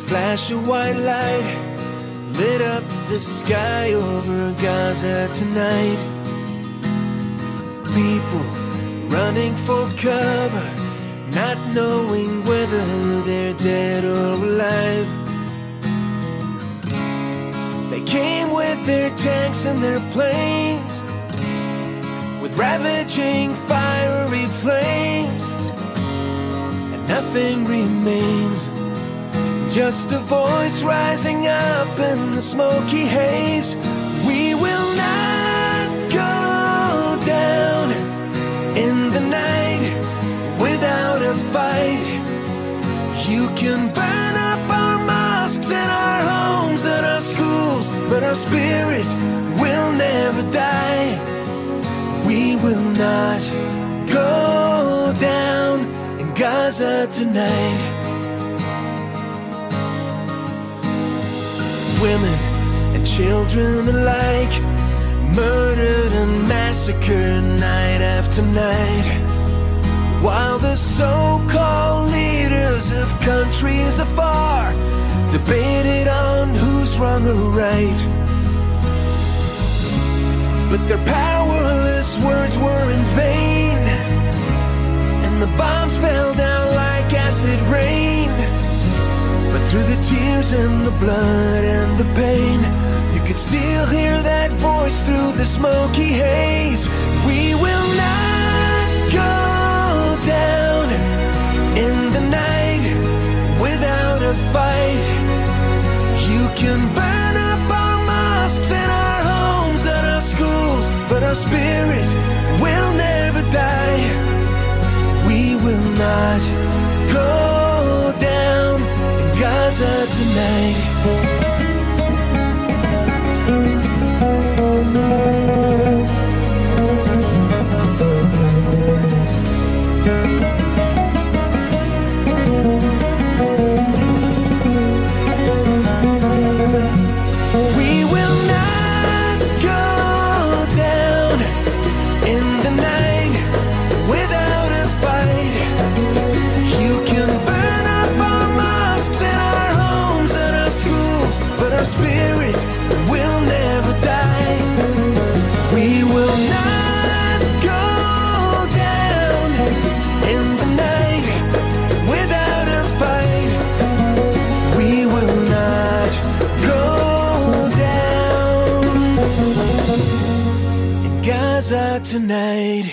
flash of white light lit up the sky over Gaza tonight. People running for cover, not knowing whether they're dead or alive. They came with their tanks and their planes, with ravaging fiery flames, and nothing remains, just a voice rising up in the smoky haze. We will not go down in the night without a fight. You can burn up our mosques and our homes and our schools, but our spirit will never die. We will not go down in Gaza tonight. Women and children alike, murdered and massacred night after night, while the so-called leaders of countries afar debated on who's wrong or right. But their powerless words were in vain, and the bombs fell down like acid rain. But through the tears and the blood and the pain, you could still hear that voice through the smoky haze. We will not go down in the night without a fight. You can burn up our mosques and our homes and our schools, but our spirit will never die. We will not go down in Gaza tonight. Spirit will never die. We will not go down in the night without a fight. We will not go down in Gaza tonight.